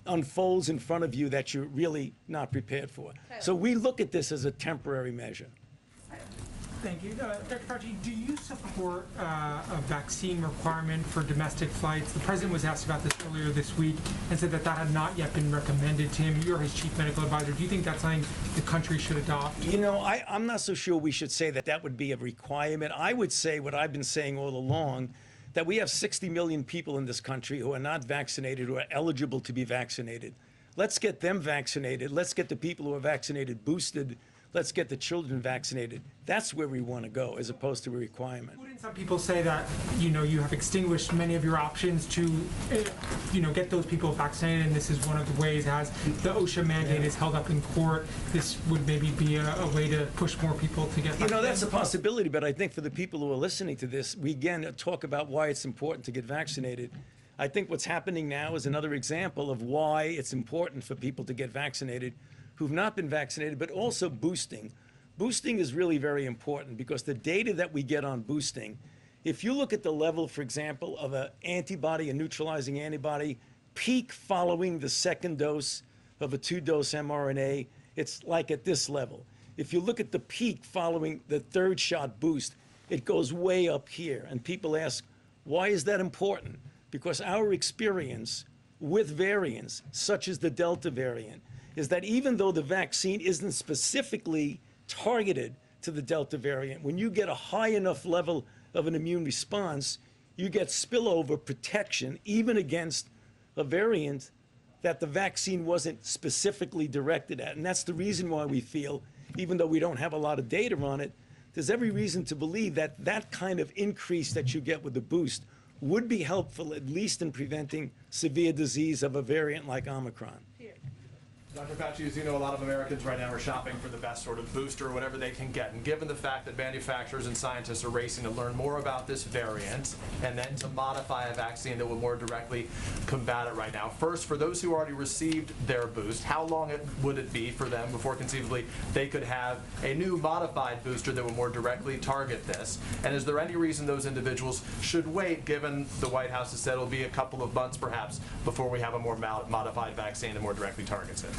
unfolds in front of you that you're really not prepared for. So we look at this as a temporary measure. Thank you. Dr. Fauci, do you support a vaccine requirement for domestic flights? The president was asked about this earlier this week and said that that had not yet been recommended to him. You're his chief medical advisor. Do you think that's something the country should adopt? You know, I'm not so sure we should say that that would be a requirement. I would say what I've been saying all along, that we have 60 million people in this country who are not vaccinated, who are eligible to be vaccinated. Let's get them vaccinated. Let's get the people who are vaccinated boosted. Let's get the children vaccinated. That's where we want to go, as opposed to a requirement. Wouldn't some people say that, you know, you have extinguished many of your options to, you know, get those people vaccinated, and this is one of the ways, as the OSHA mandate is held up in court, this would maybe be a way to push more people to get vaccinated? You know, that's a possibility, but I think for the people who are listening to this, we again talk about why it's important to get vaccinated. I think what's happening now is another example of why it's important for people to get vaccinated who've not been vaccinated, but also boosting. Boosting is really very important because the data that we get on boosting, if you look at the level, for example, of an antibody, a neutralizing antibody, peak following the second dose of a 2-dose mRNA, it's like at this level. If you look at the peak following the third shot boost, it goes way up here. And people ask, why is that important? Because our experience with variants, such as the Delta variant, is that even though the vaccine isn't specifically targeted to the Delta variant, when you get a high enough level of an immune response, you get spillover protection even against a variant that the vaccine wasn't specifically directed at. And that's the reason why we feel, even though we don't have a lot of data on it, there's every reason to believe that that kind of increase that you get with the boost would be helpful, at least in preventing severe disease of a variant like Omicron. Dr. Fauci, as you know, a lot of Americans right now are shopping for the best sort of booster or whatever they can get. And given the fact that manufacturers and scientists are racing to learn more about this variant and then to modify a vaccine that will more directly combat it right now, first, for those who already received their boost, how long would it be for them before conceivably they could have a new modified booster that would more directly target this? And is there any reason those individuals should wait, given the White House has said it'll be a couple of months perhaps before we have a more modified vaccine that more directly targets it?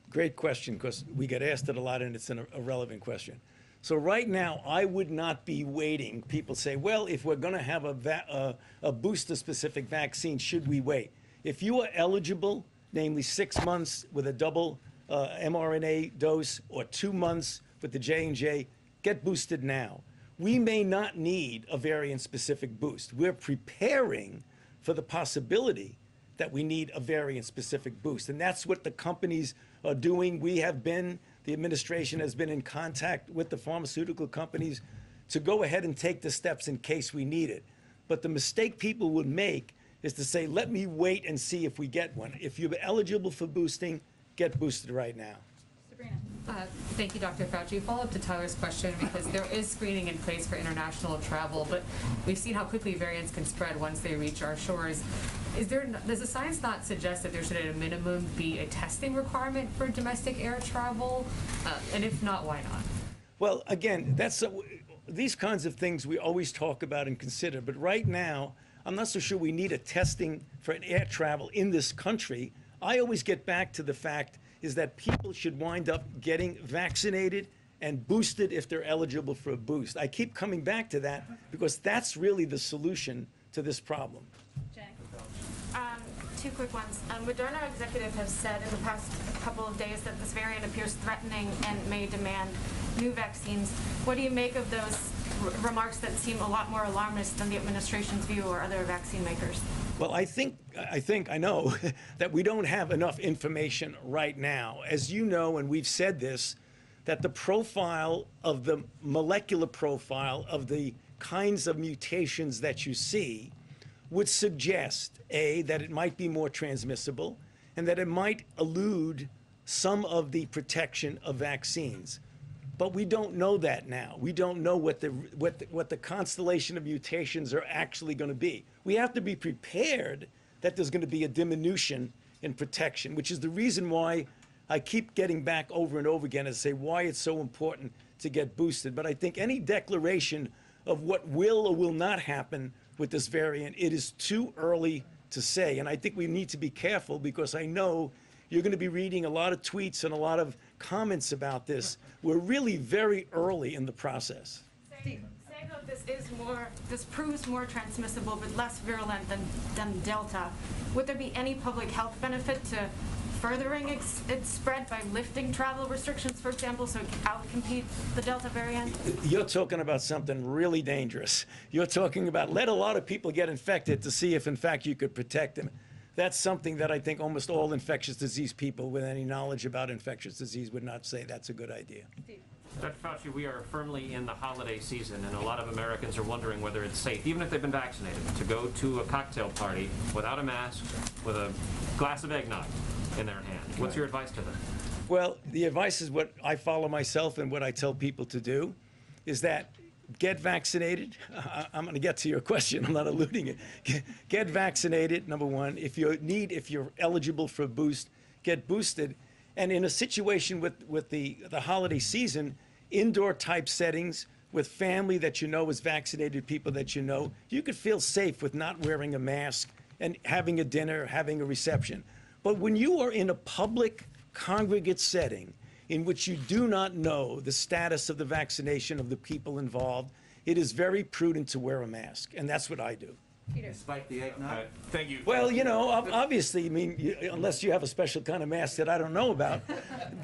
Great question, because we get asked it a lot and it's a relevant question. So right now, I would not be waiting. People say, well, if we're going to have a booster-specific vaccine, should we wait? If you are eligible, namely 6 months with a double mRNA dose or 2 months with the J&J, get boosted now. We may not need a variant-specific boost. We're preparing for the possibility that we need a variant-specific boost. And that's what the companies are doing. We have been, the administration has been in contact with the pharmaceutical companies to go ahead and take the steps in case we need it. But the mistake people would make is to say, let me wait and see if we get one. If you're eligible for boosting, get boosted right now. Thank you, Dr. Fauci. Follow up to Tyler's question, because there is screening in place for international travel, but we've seen how quickly variants can spread once they reach our shores. Does the science not suggest that there should at a minimum be a testing requirement for domestic air travel? And if not, why not? Well, again, these kinds of things we always talk about and consider, but right now, I'm not so sure we need a testing for an air travel in this country. I always get back to the fact is that people should wind up getting vaccinated and boosted if they're eligible for a boost. I keep coming back to that because that's really the solution to this problem. Jay. Two quick ones. Moderna executives have said in the past couple of days that this variant appears threatening and may demand new vaccines. What do you make of those remarks that seem a lot more alarmist than the administration's view or other vaccine makers? Well, I know that we don't have enough information right now. As you know, and we've said this, that the profile of the molecular profile of the kinds of mutations that you see would suggest, A, that it might be more transmissible and that it might elude some of the protection of vaccines. But we don't know that now. We don't know what the constellation of mutations are actually going to be. We have to be prepared that there's going to be a diminution in protection, which is the reason why I keep getting back over and over again and say why it's so important to get boosted. But I think any declaration of what will or will not happen with this variant, it is too early to say. And I think we need to be careful because I know you're going to be reading a lot of tweets and a lot of comments about this. We're really very early in the process. Saying that this proves more transmissible but less virulent than Delta, would there be any public health benefit to furthering its spread by lifting travel restrictions, for example, so it can outcompete the Delta variant? You're talking about something really dangerous. You're talking about let a lot of people get infected to see if, in fact, you could protect them. That's something that I think almost all infectious disease people with any knowledge about infectious disease would not say that's a good idea. Dr. Fauci, we are firmly in the holiday season, and a lot of Americans are wondering whether it's safe, even if they've been vaccinated, to go to a cocktail party without a mask, with a glass of eggnog in their hand. What's your advice to them? Well, the advice is what I follow myself and what I tell people to do, is that get vaccinated. I'm going to get to your question. I'm not eluding it. Get vaccinated, number one. If you're eligible for a boost, get boosted. And in a situation with the holiday season, indoor type settings with family that you know is vaccinated, people that you know, you could feel safe with not wearing a mask and having a dinner, having a reception. But when you are in a public congregate setting in which you do not know the status of the vaccination of the people involved, it is very prudent to wear a mask. And that's what I do. Despite the eggnog? Thank you. Well, you know, obviously, I mean, unless you have a special kind of mask that I don't know about,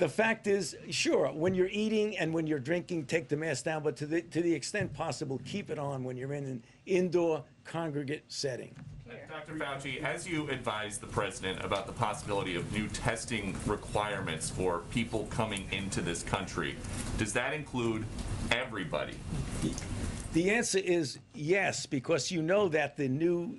the fact is, sure, when you're eating and when you're drinking, take the mask down, but to the extent possible, keep it on when you're in an indoor congregate setting. Dr. Fauci, as you advised the president about the possibility of new testing requirements for people coming into this country, does that include everybody? The answer is yes, because you know that the new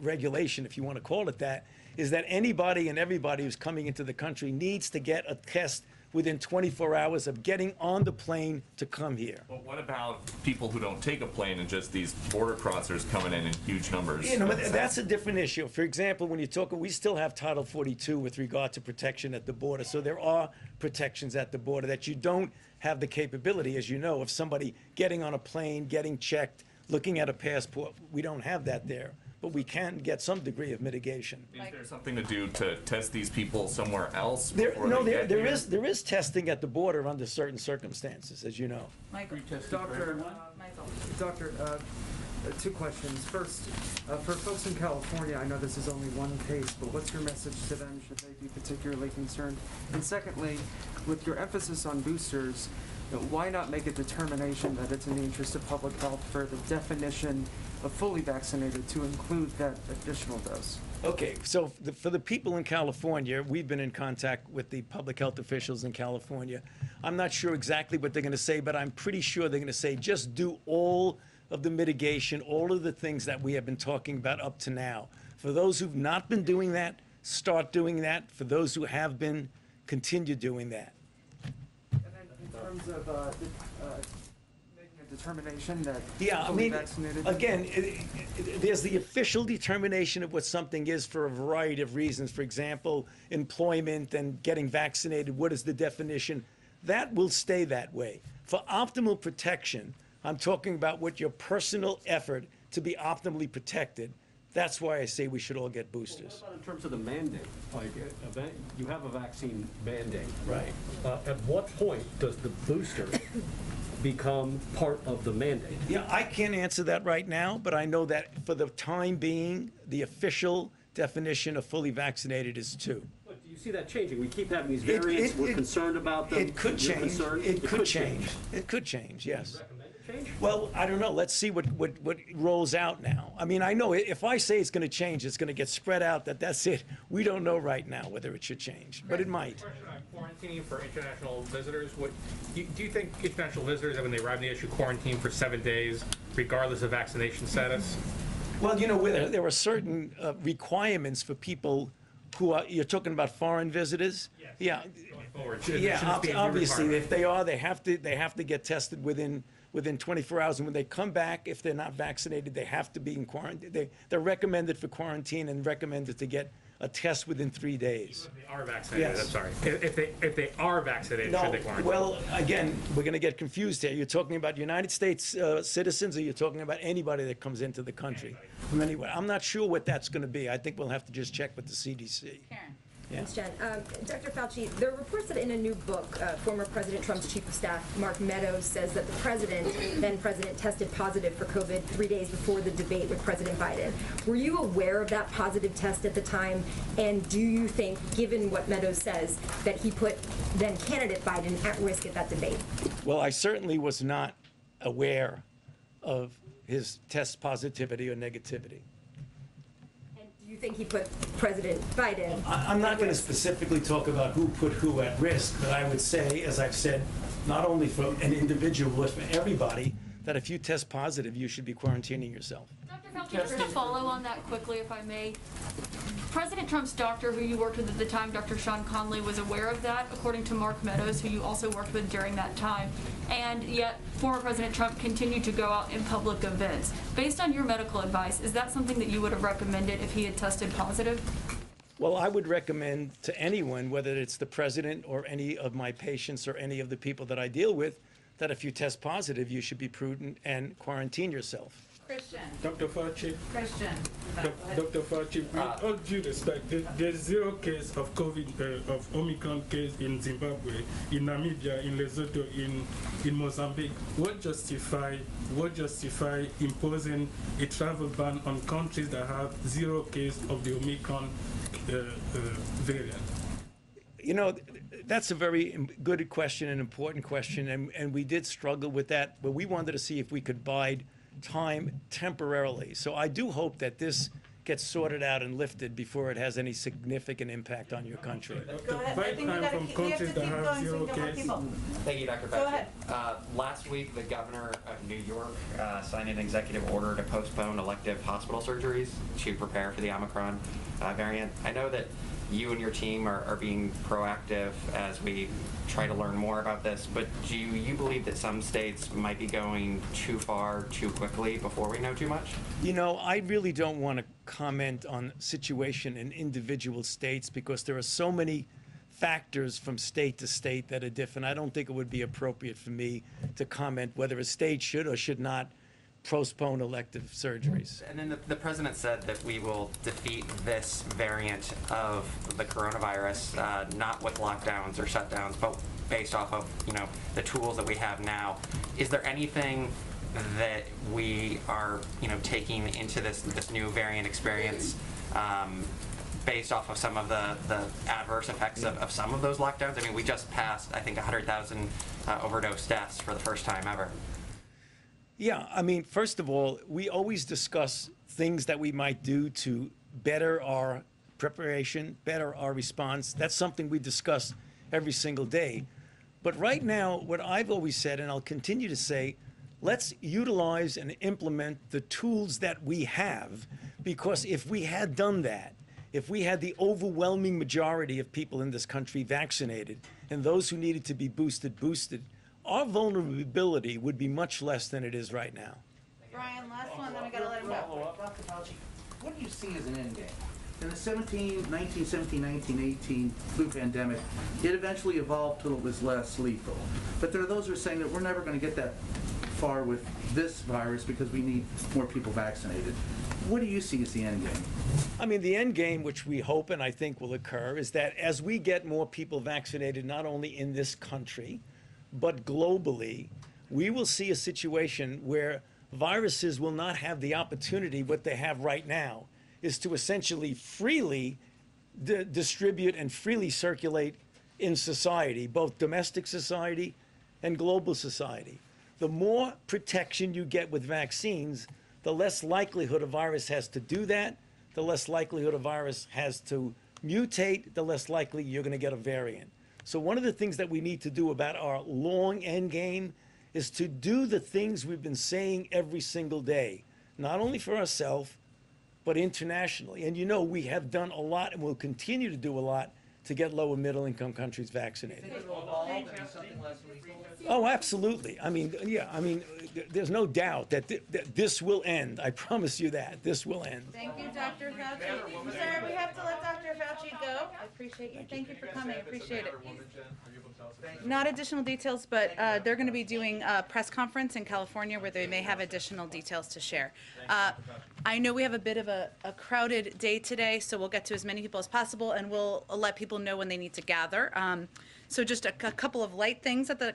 regulation, if you want to call it that, is that anybody and everybody who's coming into the country needs to get a test within 24 hours of getting on the plane to come here. But what about people who don't take a plane and just these border crossers coming in huge numbers? You know, that's a different issue. For example, when you talk, we still have Title 42 with regard to protection at the border. So there are protections at the border that you don't have the capability, as you know, of somebody getting on a plane, getting checked, looking at a passport. We don't have that there. But we can get some degree of mitigation. Is there something to do to test these people somewhere else? There Here? is testing at the border under certain circumstances, as you know. Doctor, two questions. First, for folks in California, I know this is only one case, but what's your message to them should they be particularly concerned? And secondly, with your emphasis on boosters, why not make a determination that it's in the interest of public health for the definition of fully vaccinated to include that additional dose? Okay, so for the people in California, we've been in contact with the public health officials in California. I'm not sure exactly what they're going to say, but I'm pretty sure they're going to say just do all of the mitigation, all of the things that we have been talking about up to now. For those who've not been doing that, start doing that. For those who have been, continue doing that. And then in terms of making a determination that Yeah, I fully mean, vaccinated... again, there's the official determination of what something is for a variety of reasons. For example, employment and getting vaccinated, what is the definition? That will stay that way. For optimal protection, I'm talking about what your personal effort to be optimally protected. That's why I say we should all get boosters. What about in terms of the mandate? Like, you have a vaccine mandate. Right. At what point does the booster become part of the mandate? Yeah, I can't answer that right now, but I know that for the time being, the official definition of fully vaccinated is 2. But do you see that changing? We keep having these variants. We're concerned about them. It could You're change. concerned? It could change. It could change, yes. Recommend it change? Well, I don't know. Let's see what rolls out now. I mean, I know if I say it's going to change, it's going to get spread out. That's it. We don't know right now whether it should change, but it might. Question on quarantining for international visitors. Do you think international visitors, when they arrive, they issue quarantine for 7 days, regardless of vaccination status? Well, you know, there are certain requirements for people who are. You're talking about foreign visitors. Yes. Yeah. Going forward. Should Yeah. this be a new Obviously, requirement? if they are, they have to get tested within 24 hours. And when they come back, if they're not vaccinated, they have to be in quarantine. They're recommended for quarantine and recommended to get a test within 3 days. If they are vaccinated, Yes. I'm sorry. If they are vaccinated, should they quarantine? Well, again, we're going to get confused here. You're talking about United States citizens, or you're talking about anybody that comes into the country from anywhere. I'm not sure what that's going to be. I think we'll have to just check with the CDC. Karen. Yeah. Thanks, Jen. Dr. Fauci, there are reports that in a new book, former President Trump's chief of staff, Mark Meadows, says that the then president, tested positive for COVID 3 days before the debate with President Biden. Were you aware of that positive test at the time? And do you think, given what Meadows says, that he put then candidate Biden at risk at that debate? Well, I certainly was not aware of his test positivity or negativity. And do you think he put President Biden? I'm not at going to risk? specifically talk about who put who at risk, but I would say, as I've said, not only for an individual, but for everybody, that if you test positive, you should be quarantining yourself. Dr. Fauci, just to follow on that quickly, if I may. President Trump's doctor, who you worked with at the time, Dr. Sean Conley, was aware of that, according to Mark Meadows, who you also worked with during that time. And yet, former President Trump continued to go out in public events. Based on your medical advice, is that something that you would have recommended if he had tested positive? Well, I would recommend to anyone, whether it's the president or any of my patients or any of the people that I deal with, that if you test positive, you should be prudent and quarantine yourself. Christian. Dr. Fauci, Christian. Dr. Fauci, with all due respect, there's 0 case of COVID, of Omicron case in Zimbabwe, in Namibia, in Lesotho, in Mozambique. What justify imposing a travel ban on countries that have 0 case of the Omicron variant? You know, that's a very good question, an important question, and we did struggle with that, but we wanted to see if we could bide time temporarily. So I do hope that this gets sorted out and lifted before it has any significant impact on your country. Go ahead. I think we have to keep going so we can get more people. Thank you, Dr. Go Fauci. ahead. Last week, the governor of New York signed an executive order to postpone elective hospital surgeries to prepare for the Omicron variant. I know that you and your team are being proactive as we try to learn more about this, but do you believe that some states might be going too far too quickly before we know too much? You know, I really don't want to comment on situation in individual states because there are so many factors from state to state that are different. I don't think it would be appropriate for me to comment whether a state should or should not postpone elective surgeries. And then the president said that we will defeat this variant of the coronavirus, not with lockdowns or shutdowns, but based off of, the tools that we have now. Is there anything that we are, taking into this new variant experience based off of some of the adverse effects of some of those lockdowns? I mean, we just passed, I think, 100,000 overdose deaths for the first time ever. Yeah, I mean, first of all, we always discuss things that we might do to better our preparation, better our response. That's something we discuss every single day. But right now, what I've always said, and I'll continue to say, let's utilize and implement the tools that we have, because if we had done that, if we had the overwhelming majority of people in this country vaccinated and those who needed to be boosted, our vulnerability would be much less than it is right now. Brian, last one, then I gotta let him go. Dr. Fauci, what do you see as an end game? In the 1917, 1918 flu pandemic, it eventually evolved till it was less lethal. But there are those who are saying that we're never going to get that far with this virus because we need more people vaccinated. What do you see as the end game? I mean, the end game, which we hope and I think will occur, is that as we get more people vaccinated, not only in this country, but globally, we will see a situation where viruses will not have the opportunity, what they have right now, is to essentially freely distribute and freely circulate in society, both domestic society and global society. The more protection you get with vaccines, the less likelihood a virus has to do that, the less likelihood a virus has to mutate, the less likely you're going to get a variant. So one of the things that we need to do about our long end game is to do the things we've been saying every single day, not only for ourselves, but internationally. And we have done a lot and will continue to do a lot to get lower middle income countries vaccinated. Think it'll evolve into something less lethal? Oh, absolutely. I mean, yeah, I mean, there's no doubt that, that this will end. I promise you that. This will end. Thank you, Dr. Fauci. Sir, we have to let Dr. Fauci go. I appreciate you. Thank you for coming. I appreciate it. Not additional details, but they're going to be doing a press conference in California where they may have additional details to share. I know we have a bit of a crowded day today, so we'll get to as many people as possible, and we'll let people know when they need to gather. So just a couple of light things at the,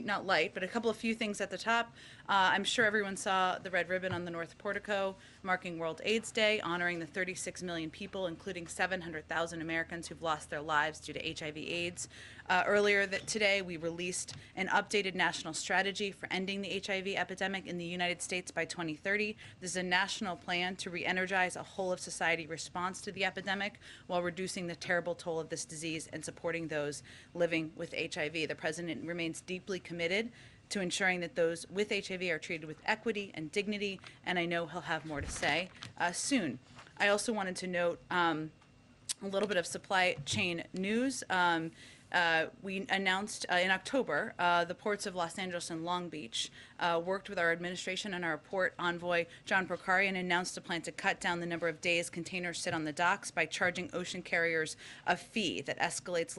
not light, but a couple of few things at the top. I'm sure everyone saw the red ribbon on the North Portico marking World AIDS Day, honoring the 36 million people, including 700,000 Americans who've lost their lives due to HIV/AIDS. Earlier today, we released an updated national strategy for ending the HIV epidemic in the United States by 2030. This is a national plan to re-energize a whole-of-society response to the epidemic while reducing the terrible toll of this disease and supporting those living with HIV. The President remains deeply committed to ensuring that those with HIV are treated with equity and dignity, and I know he'll have more to say soon. I also wanted to note a little bit of supply chain news. We announced in October the ports of Los Angeles and Long Beach worked with our administration and our port envoy, John Procari, and announced a plan to cut down the number of days containers sit on the docks by charging ocean carriers a fee that escalates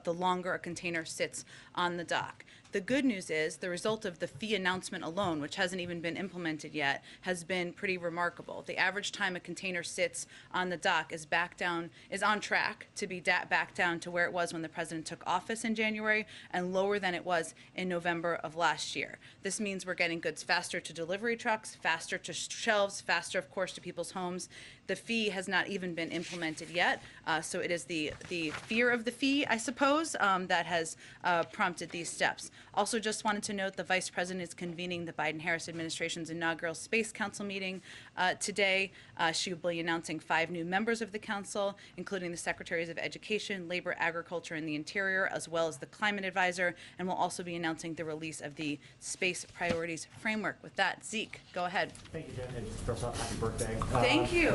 the longer a container sits on the dock. The good news is the result of the fee announcement alone, which hasn't even been implemented yet, has been pretty remarkable. The average time a container sits on the dock is on track to be back down to where it was when the president took office in January, and lower than it was in November of last year. This means we're getting goods faster to delivery trucks, faster to shelves, faster, of course, to people's homes. The fee has not even been implemented yet, so it is the fear of the fee, I suppose, that has prompted these steps. Also, just wanted to note the Vice President is convening the Biden-Harris administration's inaugural Space Council meeting today. She will be announcing 5 new members of the council, including the Secretaries of Education, Labor, Agriculture, and the Interior, as well as the Climate Advisor, and will also be announcing the release of the Space Priorities Framework. With that, Zeke, go ahead. Thank you, Jen, and first off, happy birthday. Thank you,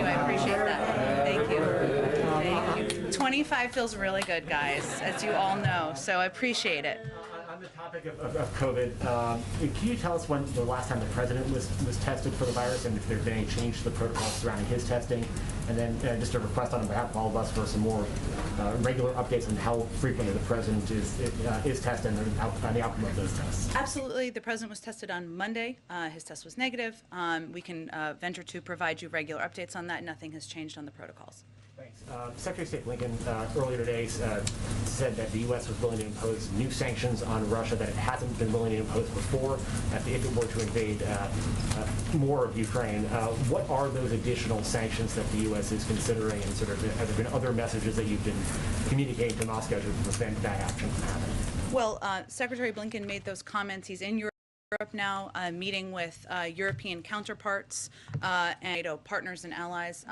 I appreciate that. Thank you. Thank you. 25 feels really good, guys, as you all know, so I appreciate it. On the topic of COVID, can you tell us when the last time the president was tested for the virus, and if there's been any change to the protocols surrounding his testing? And then just a request on behalf of all of us for some more regular updates on how frequently the president is tested and the outcome of those tests. Absolutely. The president was tested on Monday. His test was negative. We can venture to provide you regular updates on that. Nothing has changed on the protocols. Thanks. Secretary of State Blinken earlier today said that the U.S. was willing to impose new sanctions on Russia that it hasn't been willing to impose before if it were to invade more of Ukraine. What are those additional sanctions that the U.S. is considering, and sort of have there been other messages that you've been communicating to Moscow to prevent that action from happening? Well, Secretary Blinken made those comments. He's in Europe now, meeting with European counterparts and NATO partners and allies.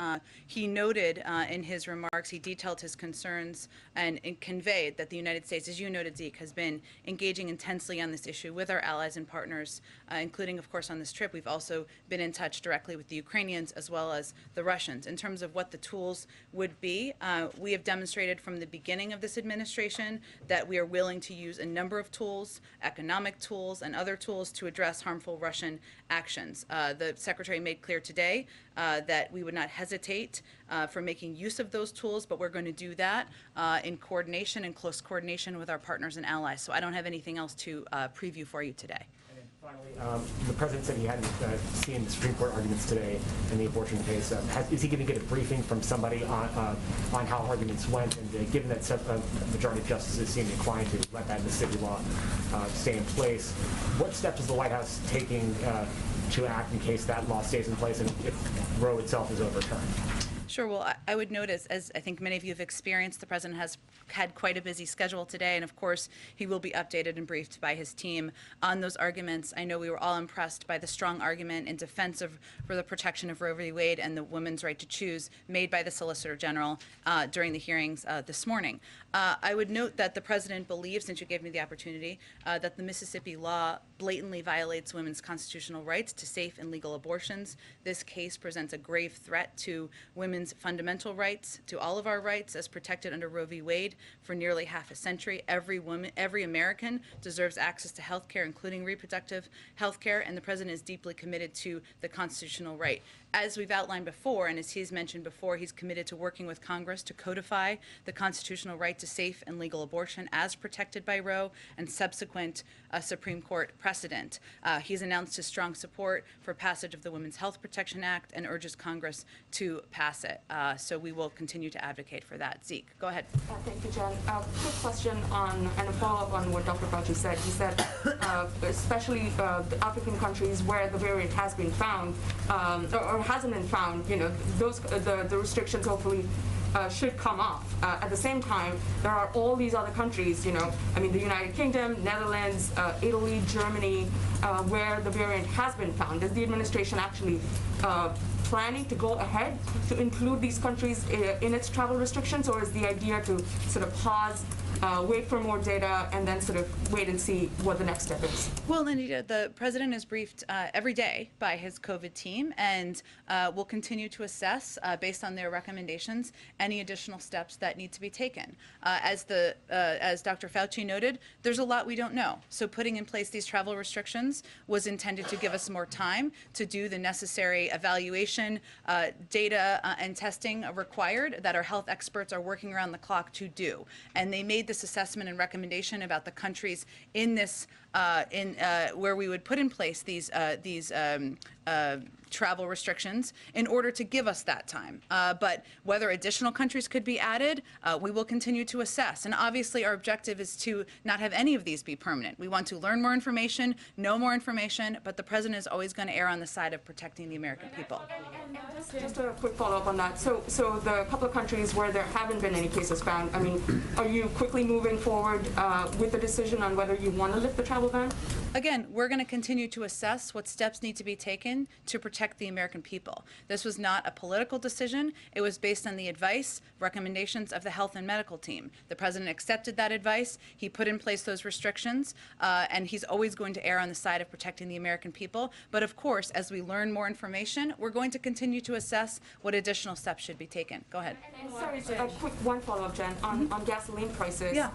He noted in his remarks, he detailed his concerns and conveyed that the United States, as you noted, Zeke, has been engaging intensely on this issue with our allies and partners, including, of course, on this trip. We've also been in touch directly with the Ukrainians as well as the Russians. In terms of what the tools would be, we have demonstrated from the beginning of this administration that we are willing to use a number of tools, economic tools and other tools, to address harmful Russian actions. The Secretary made clear today that we would not hesitate for making use of those tools, but we're going to do that in coordination, in close coordination with our partners and allies. So I don't have anything else to preview for you today. Finally, the president said he hadn't seen the Supreme Court arguments today in the abortion case. Is he going to get a briefing from somebody on how arguments went? And given that a majority of justices seem inclined to let that Mississippi law stay in place, what steps is the White House taking to act in case that law stays in place and if Roe itself is overturned? Sure. Well, I would note, as I think many of you have experienced, the president has had quite a busy schedule today, and of course, he will be updated and briefed by his team on those arguments. I know we were all impressed by the strong argument in defense for the protection of Roe v. Wade and the women's right to choose made by the Solicitor General during the hearings this morning. I would note that the president believes, since you gave me the opportunity, that the Mississippi law blatantly violates women's constitutional rights to safe and legal abortions. This case presents a grave threat to women's fundamental rights, to all of our rights as protected under Roe v. Wade for nearly half a century. Every woman, every American deserves access to health care, including reproductive health care, and the president is deeply committed to the constitutional right. As we've outlined before, and as he's mentioned before, he's committed to working with Congress to codify the constitutional right to safe and legal abortion as protected by Roe and subsequent Supreme Court precedent. He's announced his strong support for passage of the Women's Health Protection Act and urges Congress to pass it. So we will continue to advocate for that. Zeke, go ahead. Thank you, Jen. Quick question on, and a follow-up on what Dr. Fauci said. He said, especially the African countries where the variant has been found, or hasn't been found, those the restrictions hopefully should come off. At the same time, there are all these other countries, the United Kingdom, Netherlands, Italy, Germany, where the variant has been found. Is the administration actually planning to go ahead to include these countries in its travel restrictions, or is the idea to sort of pause, wait for more data, and then sort of wait and see what the next step is? Well, Anita, the president is briefed every day by his COVID team, and will continue to assess, based on their recommendations, any additional steps that need to be taken. As Dr. Fauci noted, there's a lot we don't know. So putting in place these travel restrictions was intended to give us more time to do the necessary evaluation, data, and testing required that our health experts are working around the clock to do. And they made this assessment and recommendation about the countries in this, where we would put in place these travel restrictions in order to give us that time. But whether additional countries could be added, we will continue to assess. And obviously our objective is to not have any of these be permanent. We want to learn more information, know more information, but the president is always going to err on the side of protecting the American people. Just a quick follow-up on that. So the couple of countries where there haven't been any cases found, are you quickly moving forward with the decision on whether you want to lift the travel ban? Again, we're going to continue to assess what steps need to be taken to protect the American people. This was not a political decision. It was based on the advice, recommendations of the health and medical team. The president accepted that advice. He put in place those restrictions, and he's always going to err on the side of protecting the American people. But of course, as we learn more information, we're going to continue to assess what additional steps should be taken. Go ahead. Sorry, a quick one follow-up, Jen, on gasoline prices. Yeah.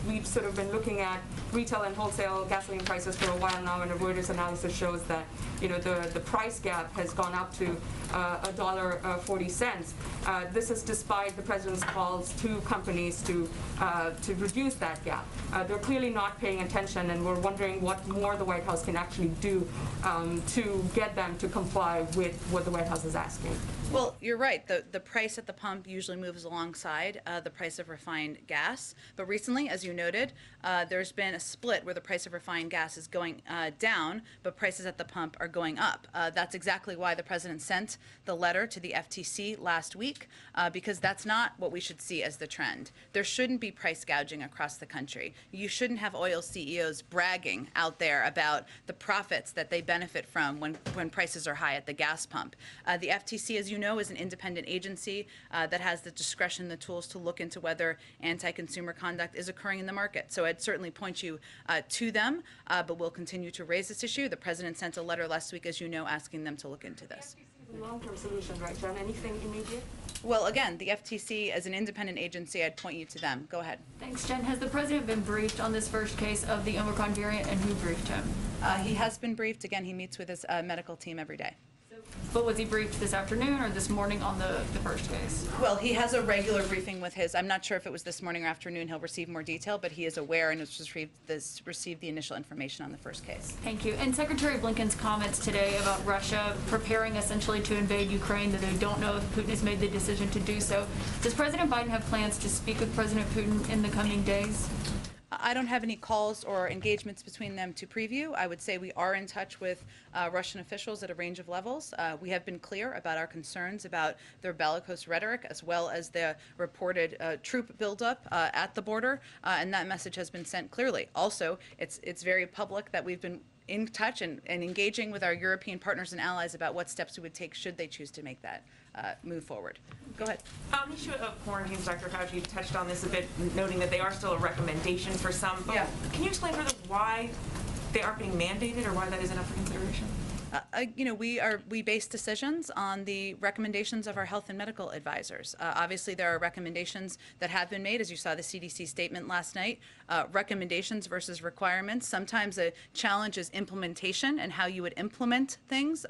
We've sort of been looking at retail and wholesale gasoline prices for a while now, and a Reuters analysis shows that the price gap has gone up to $1.40. This is despite the president's calls to companies to reduce that gap. They're clearly not paying attention, and we're wondering what more the White House can actually do to get them to comply with what the White House is asking. Well, you're right. The price at the pump usually moves alongside the price of refined gas. But recently, as you noted, there's been a split where the price of refined gas is going down, but prices at the pump are going up. That's exactly why the president sent the letter to the FTC last week, because that's not what we should see as the trend. There shouldn't be price gouging across the country. You shouldn't have oil CEOs bragging out there about the profits that they benefit from when prices are high at the gas pump. The FTC, as you know, is an independent agency that has the discretion, the tools to look into whether anti-consumer conduct is occurring in the market. So I'd certainly point you to them, but we'll continue to raise this issue. The president sent a letter last week, as you know, asking them to look into this. Long-term solution, right, John? Anything immediate? Well, again, the FTC, as an independent agency, I'd point you to them. Go ahead. Thanks, Jen. Has the president been briefed on this first case of the Omicron variant, and who briefed him? He has been briefed. Again, he meets with his medical team every day. But was he briefed this afternoon or this morning on the first case? Well, he has a regular briefing with his, I'm not sure if it was this morning or afternoon, he'll receive more detail, but he is aware and has received the initial information on the first case. Thank you. And Secretary Blinken's comments today about Russia preparing essentially to invade Ukraine, that they don't know if Putin has made the decision to do so. Does President Biden have plans to speak with President Putin in the coming days? I don't have any calls or engagements between them to preview. I would say we are in touch with Russian officials at a range of levels. We have been clear about our concerns about their bellicose rhetoric, as well as the reported troop buildup at the border, and that message has been sent clearly. Also, it's very public that we've been in touch and engaging with our European partners and allies about what steps we would take should they choose to make that move forward. Go ahead. On the issue of quarantines, Dr. Fauci, you touched on this a bit, noting that they are still a recommendation for some. But can you explain further why they aren't being mandated, or why that isn't up for consideration? We base decisions on the recommendations of our health and medical advisors. Obviously, there are recommendations that have been made, as you saw the CDC statement last night. Recommendations versus requirements. Sometimes a challenge is implementation and how you would implement things,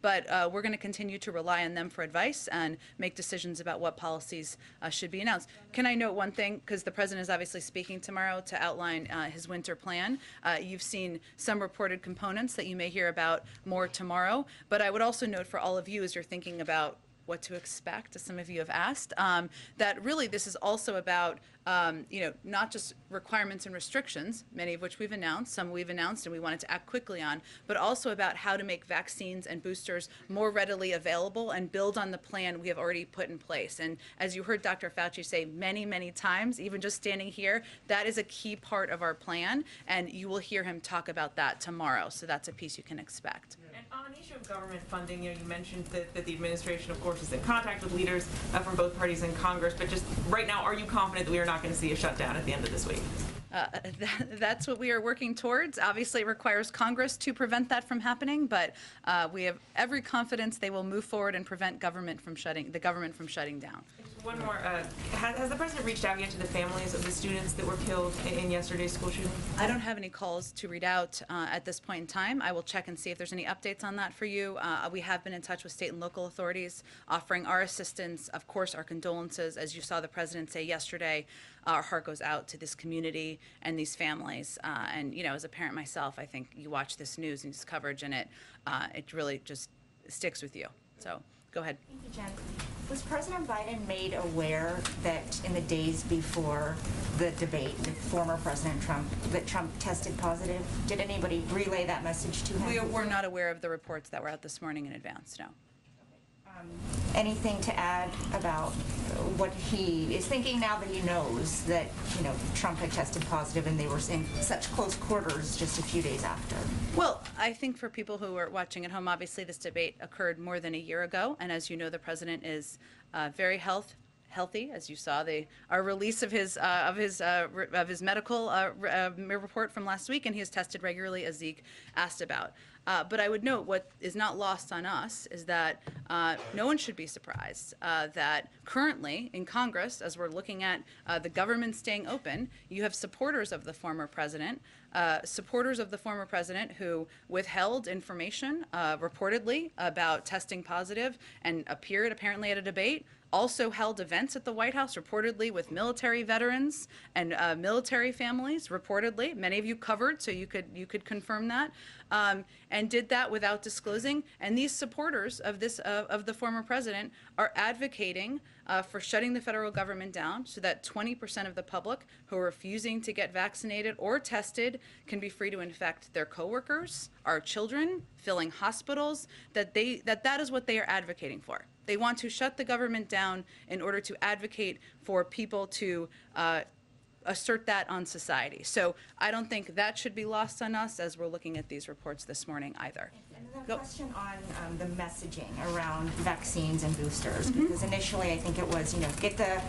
but we're going to continue to rely on them for advice and make decisions about what policies should be announced. Can I note one thing? Because the president is obviously speaking tomorrow to outline his winter plan. You've seen some reported components that you may hear about more tomorrow, but I would also note for all of you as you're thinking about what to expect, as some of you have asked, that really this is also about not just requirements and restrictions, many of which we've announced, some we've announced and we wanted to act quickly on, but also about how to make vaccines and boosters more readily available and build on the plan we have already put in place. And as you heard Dr. Fauci say many, many times, even just standing here, that is a key part of our plan, and you will hear him talk about that tomorrow. So that's a piece you can expect. And on the issue of government funding, you mentioned that the administration, of course, is in contact with leaders from both parties in Congress, but just right now, are you confident that we are not going to see a shutdown at the end of this week? That's what we are working towards. Obviously, it requires Congress to prevent that from happening, but we have every confidence they will move forward and prevent the government from shutting down. One more. Has the president reached out yet to the families of the students that were killed in yesterday's school shooting? I don't have any calls to read out at this point in time. I will check and see if there's any updates on that for you. We have been in touch with state and local authorities, offering our assistance, of course, our condolences. As you saw the president say yesterday, our heart goes out to this community and these families. And as a parent myself, I think you watch this news and this coverage, and it really just sticks with you. So go ahead. Thank you, Jen. Was President Biden made aware that in the days before the debate with former President Trump, that Trump tested positive? Did anybody relay that message to him? We were not aware of the reports that were out this morning in advance, no. Anything to add about what he is thinking now that he knows that, Trump had tested positive and they were in such close quarters just a few days after? Well, I think for people who are watching at home, obviously this debate occurred more than a year ago, and as you know, the president is very healthy, as you saw our release of his medical report from last week, and he has tested regularly, as Zeke asked about. But I would note what is not lost on us is that no one should be surprised that currently in Congress, as we're looking at the government staying open, you have supporters of the former president who withheld information reportedly about testing positive and appeared apparently at a debate, also held events at the White House, reportedly with military veterans and military families, reportedly. Many of you covered, so you could confirm that, and did that without disclosing. And these supporters of the former president are advocating for shutting the federal government down so that 20% of the public who are refusing to get vaccinated or tested can be free to infect their coworkers, our children, filling hospitals, that is what they are advocating for. They want to shut the government down in order to advocate for people to assert that on society. So I don't think that should be lost on us as we're looking at these reports this morning either. And then a question on the messaging around vaccines and boosters, because initially I think it was, get the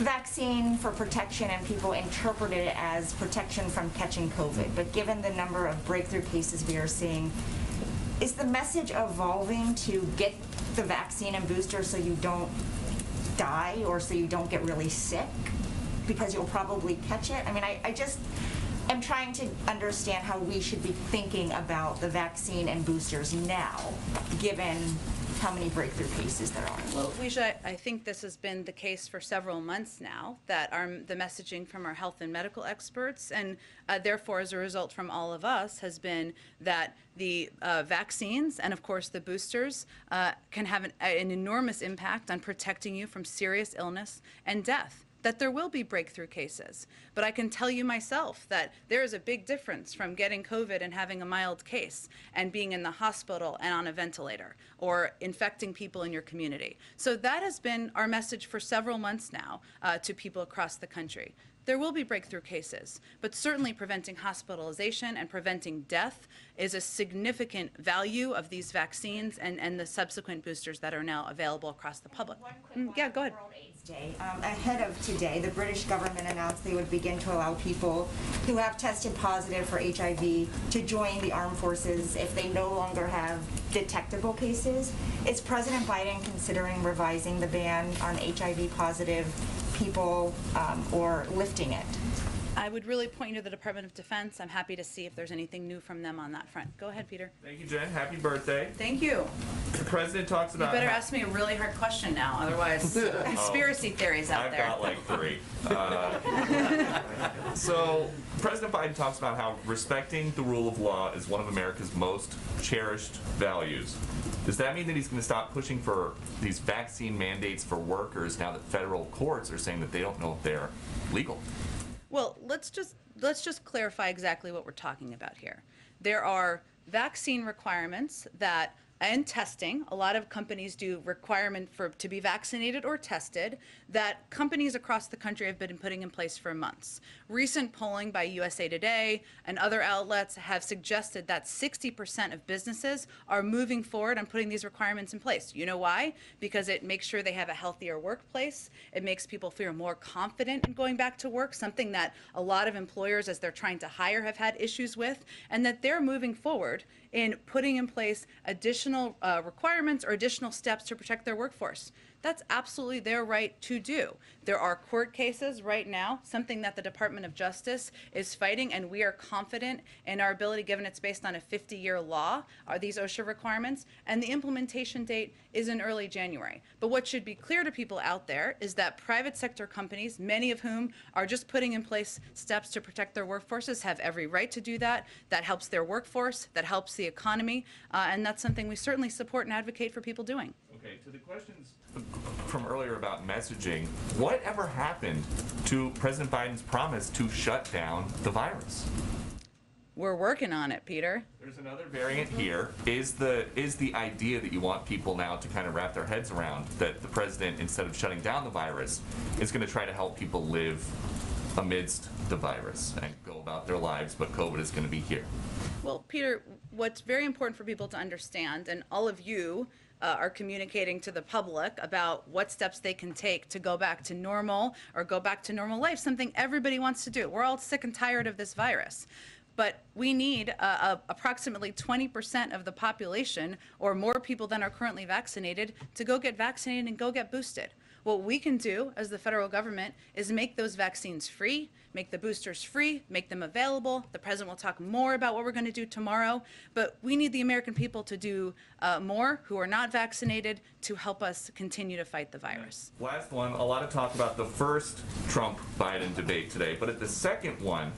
vaccine for protection, and people interpreted it as protection from catching COVID. But given the number of breakthrough cases we are seeing, is the message evolving to get the vaccine and booster so you don't die or so you don't get really sick because you'll probably catch it? I mean, I just am trying to understand how we should be thinking about the vaccine and boosters now, given how many breakthrough cases there are. Well, Leisha, I think this has been the case for several months now, that the messaging from our health and medical experts, and therefore as a result from all of us, has been that the vaccines and of course the boosters can have an enormous impact on protecting you from serious illness and death. That there will be breakthrough cases. But I can tell you myself that there is a big difference from getting COVID and having a mild case and being in the hospital and on a ventilator or infecting people in your community. So that has been our message for several months now to people across the country. There will be breakthrough cases, but certainly preventing hospitalization and preventing death is a significant value of these vaccines and the subsequent boosters that are now available across the public. One quick one yeah, go ahead. World AIDS Day. Ahead of today, the British government announced they would begin to allow people who have tested positive for HIV to join the armed forces if they no longer have detectable cases. Is President Biden considering revising the ban on HIV positive people or lifting it? I would really point you to the Department of Defense. I'm happy to see if there's anything new from them on that front. Go ahead, Peter. Thank you, Jen. Happy birthday. Thank you. The president talks You about. better ask me a really hard question now, otherwise conspiracy theories out I've there. got like 3. So President Biden talks about how respecting the rule of law is one of America's most cherished values. Does that mean that he's going to stop pushing for these vaccine mandates for workers now that federal courts are saying that they don't know if they're legal? Well, let's just clarify exactly what we're talking about here. There are vaccine requirements that, and testing, a lot of companies do requirement to be vaccinated or tested, that companies across the country have been putting in place for months. Recent polling by USA Today and other outlets have suggested that 60% of businesses are moving forward on putting these requirements in place. You know why? Because it makes sure they have a healthier workplace. It makes people feel more confident in going back to work, something that a lot of employers, as they're trying to hire, have had issues with, and that they're moving forward in putting in place additional requirements or additional steps to protect their workforce. That's absolutely their right to do. There are court cases right now, something that the Department of Justice is fighting, and we are confident in our ability, given it's based on a 50-year law, are these OSHA requirements, and the implementation date is in early January. But what should be clear to people out there is that private sector companies, many of whom are just putting in place steps to protect their workforces, have every right to do that. That helps their workforce, that helps the economy, and that's something we certainly support and advocate for people doing. Okay, to the questions from earlier about messaging, whatever happened to President Biden's promise to shut down the virus? We're working on it, Peter. There's another variant here. Is the idea that you want people now to kind of wrap their heads around that the president, instead of shutting down the virus, is going to try to help people live amidst the virus and go about their lives, but COVID is going to be here? Well, Peter, what's very important for people to understand, and all of you are communicating to the public about what steps they can take to go back to normal or go back to normal life, something everybody wants to do. We're all sick and tired of this virus. But we need approximately 20% of the population, or more people than are currently vaccinated, to go get vaccinated and go get boosted. What we can do as the federal government is make those vaccines free, make the boosters free, make them available. The president will talk more about what we're going to do tomorrow, but we need the American people to do more who are not vaccinated to help us continue to fight the virus. Last one, a lot of talk about the first Trump-Biden debate today, but at the second one,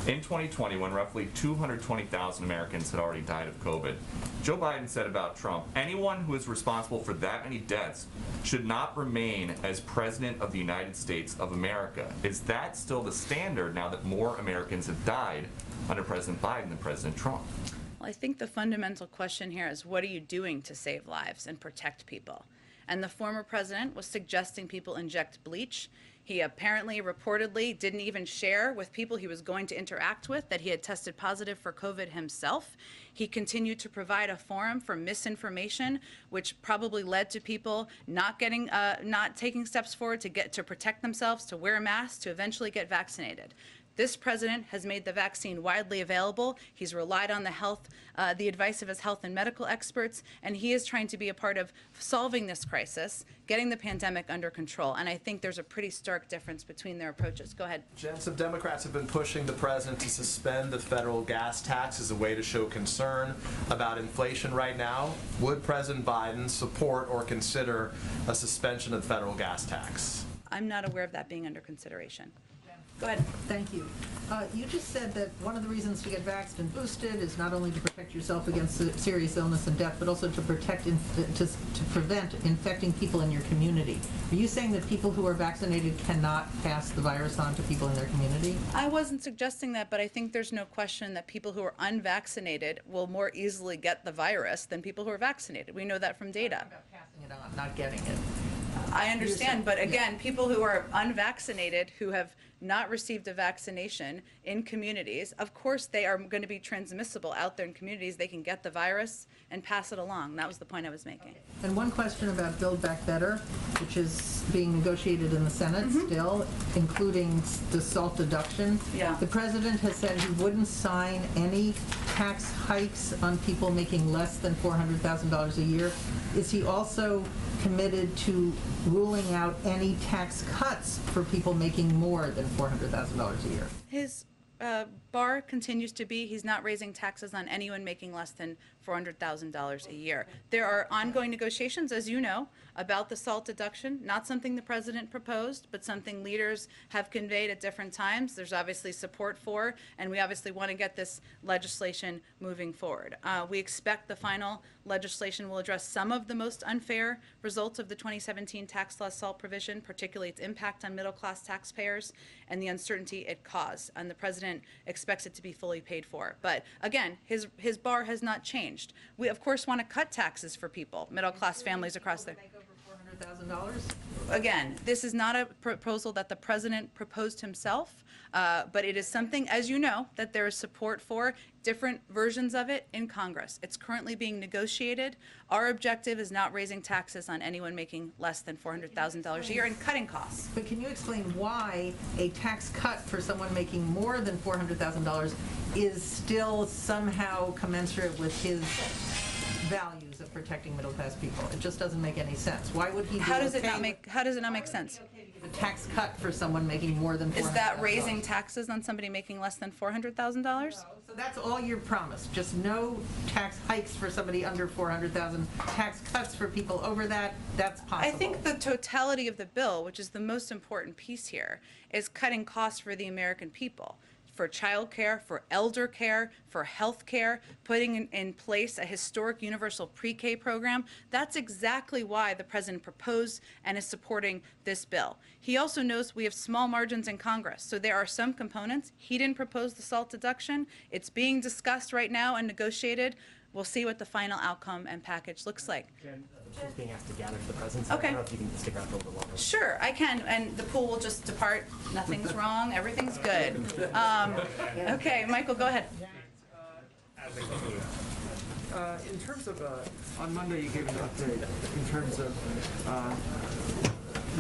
in 2020, when roughly 220,000 Americans had already died of COVID, Joe Biden said about Trump, anyone who is responsible for that many deaths should not remain as president of the United States of America. Is that still the standard now that more Americans have died under President Biden than President Trump? Well, I think the fundamental question here is, what are you doing to save lives and protect people? And the former president was suggesting people inject bleach. He apparently, reportedly, didn't even share with people he was going to interact with that he had tested positive for COVID himself. He continued to provide a forum for misinformation, which probably led to people not taking steps forward to protect themselves, to wear masks, to eventually get vaccinated. This president has made the vaccine widely available. He's relied on the advice of his health and medical experts, and he is trying to be a part of solving this crisis, getting the pandemic under control. And I think there's a pretty stark difference between their approaches. Go ahead. Jen, some Democrats have been pushing the president to suspend the federal gas tax as a way to show concern about inflation right now. Would President Biden support or consider a suspension of the federal gas tax? I'm not aware of that being under consideration. Go ahead. Thank you. You just said that one of the reasons to get vaxxed and boosted is not only to protect yourself against serious illness and death, but also to prevent infecting people in your community. Are you saying that people who are vaccinated cannot pass the virus on to people in their community? I wasn't suggesting that, but I think there's no question that people who are unvaccinated will more easily get the virus than people who are vaccinated. We know that from data. I'm about passing it on, not getting it. I understand, but again, people who are unvaccinated, who have not received a vaccination in communities, of course they are going to be transmissible out there in communities. They can get the virus and pass it along. That was the point I was making. And one question about Build Back Better, which is being negotiated in the Senate still, including the SALT deduction. Yeah. The president has said he wouldn't sign any tax hikes on people making less than $400,000 a year. Is he also committed to ruling out any tax cuts for people making more than $400,000 a year? His bar continues to be he's not raising taxes on anyone making less than $400,000 a year. There are ongoing negotiations, as you know, about the SALT deduction, not something the president proposed, but something leaders have conveyed at different times. There's obviously support for, and we obviously want to get this legislation moving forward. We expect the final legislation will address some of the most unfair results of the 2017 tax law SALT provision, particularly its impact on middle-class taxpayers and the uncertainty it caused. And the president expects it to be fully paid for. But again, his bar has not changed. We, of course, want to cut taxes for people, middle-class families across the... $400,000? Again, this is not a proposal that the president proposed himself, but it is something, as you know, that there is support for, different versions of it in Congress. It's currently being negotiated. Our objective is not raising taxes on anyone making less than $400,000 a year and cutting costs. But can you explain why a tax cut for someone making more than $400,000 is still somehow commensurate with his values of protecting middle-class people? It just doesn't make any sense. Why would he? How does it not make sense? A tax cut for someone making more than $400,000. Is that raising taxes on somebody making less than $400,000? So that's all you're promised. Just no tax hikes for somebody under $400,000. Tax cuts for people over that. That's possible. I think the totality of the bill, which is the most important piece here, is cutting costs for the American people. For childcare, for elder care, for health care, putting in place a historic universal pre-K program. That's exactly why the president proposed and is supporting this bill. He also knows we have small margins in Congress, so there are some components. He didn't propose the SALT deduction. It's being discussed right now and negotiated. We'll see what the final outcome and package looks like. Jen, she's being asked to gather for the president. So Okay. I don't know if you can stick around for a little bit longer. Sure, I can, and the pool will just depart. Nothing's wrong, everything's good. Okay, Michael, go ahead. In terms of, on Monday you gave an update in terms of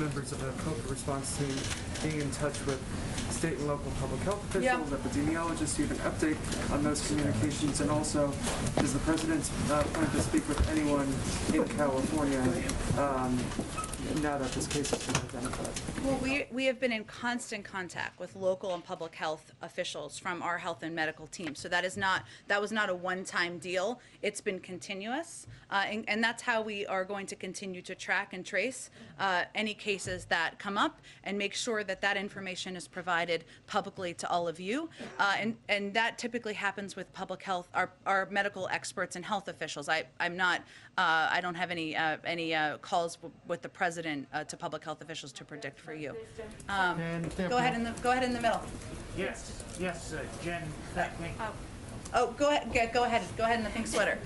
members of the COVID response team being in touch with state and local public health officials, epidemiologists. Do you have an update on those communications? And also, does the president plan to speak with anyone in California now that this case has been identified? Well, we have been in constant contact with local and public health officials from our health and medical team. So that was not a one-time deal. It's been continuous, and that's how we are going to continue to track and trace any cases that come up and make sure that that information is provided publicly to all of you. And that typically happens with public health, our medical experts and health officials. I don't have any calls with the president to public health officials to predict for you. Go ahead in the middle. Yes, Jen. Go ahead in the pink sweater.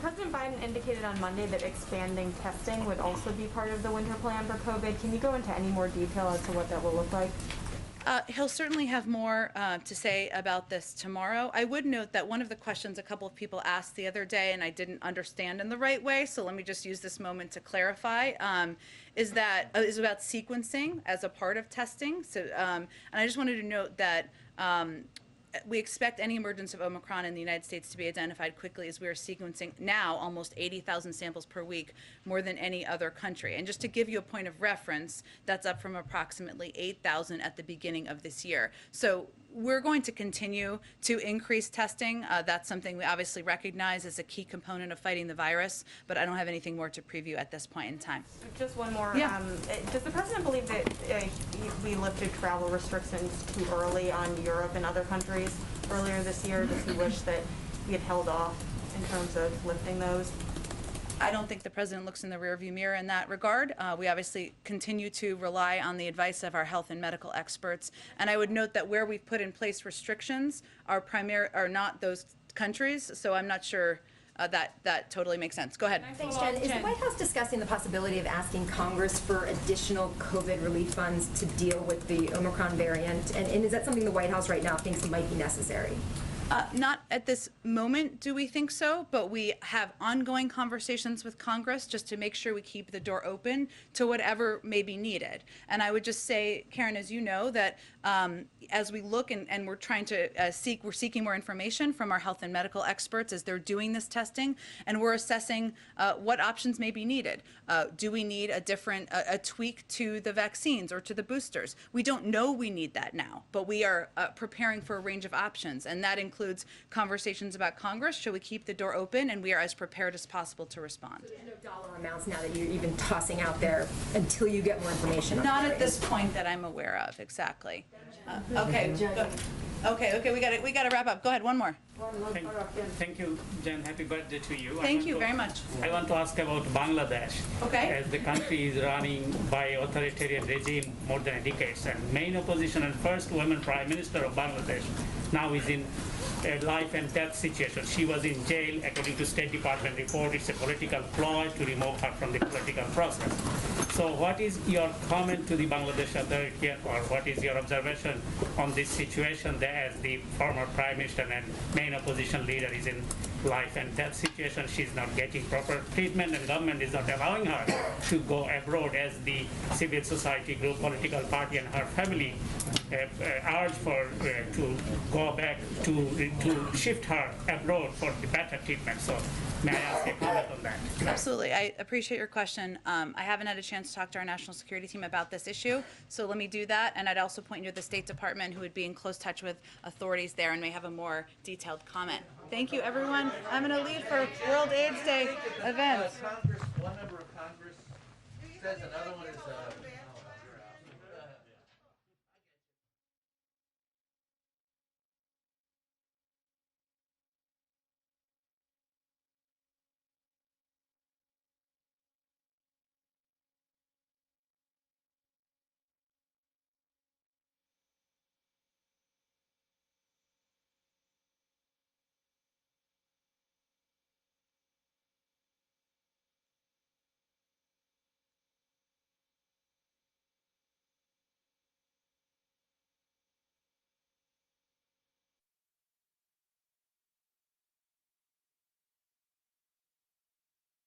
President Biden indicated on Monday that expanding testing would also be part of the winter plan for COVID. Can you go into any more detail as to what that will look like? He'll certainly have more to say about this tomorrow. I would note that one of the questions a couple of people asked the other day, and I didn't understand in the right way, so let me just use this moment to clarify, is about sequencing as a part of testing. So, and I just wanted to note that we expect any emergence of Omicron in the United States to be identified quickly, as we are sequencing now almost 80,000 samples per week, more than any other country. And just to give you a point of reference, that's up from approximately 8,000 at the beginning of this year. So we're going to continue to increase testing. That's something we obviously recognize as a key component of fighting the virus, but I don't have anything more to preview at this point in time. Just one more. Yeah. Does the president believe that we lifted travel restrictions too early on Europe and other countries earlier this year? Does he wish that he had held off in terms of lifting those? I don't think the president looks in the rearview mirror in that regard. We obviously continue to rely on the advice of our health and medical experts. And I would note that where we've put in place restrictions are not those countries. So I'm not sure that totally makes sense. Go ahead. Thanks, Jen. Is the White House discussing the possibility of asking Congress for additional COVID relief funds to deal with the Omicron variant? And is that something the White House right now thinks might be necessary? Not at this moment do we think so, but we have ongoing conversations with Congress just to make sure we keep the door open to whatever may be needed. And I would just say, Karen, as you know, that as we look and we're trying to we're seeking more information from our health and medical experts as they're doing this testing, and we're assessing what options may be needed. Do we need a tweak to the vaccines or to the boosters? We don't know we need that now, but we are preparing for a range of options, and that includes conversations about Congress. Should we keep the door open? And we are as prepared as possible to respond. So there's no dollar amounts now that you're even tossing out there until you get more information? Not at this point that I'm aware of, exactly. Okay, we got to wrap up. Go ahead, one more. Thank you, Jen. Happy birthday to you. Thank you very much. I want to ask about Bangladesh. Okay. As the country is running by authoritarian regime more than a decade, and main opposition and first woman prime minister of Bangladesh now is in a life and death situation. She was in jail, according to State Department report. It's a political ploy to remove her from the political process. So what is your comment to the Bangladesh authority, or what is your observation on this situation that as the former prime minister and main opposition leader is in life and death situation? She's not getting proper treatment, and government is not allowing her to go abroad as the civil society group, political party, and her family urge for to go back to shift her abroad for the better treatment. So may I ask a comment on that? Absolutely. I appreciate your question. I haven't had a chance to talk to our national security team about this issue, so let me do that. And I'd also point you to the State Department, who would be in close touch with authorities there and may have a more detailed comment. Thank you, everyone. I'm going to leave for World AIDS Day events. One member of Congress says another one is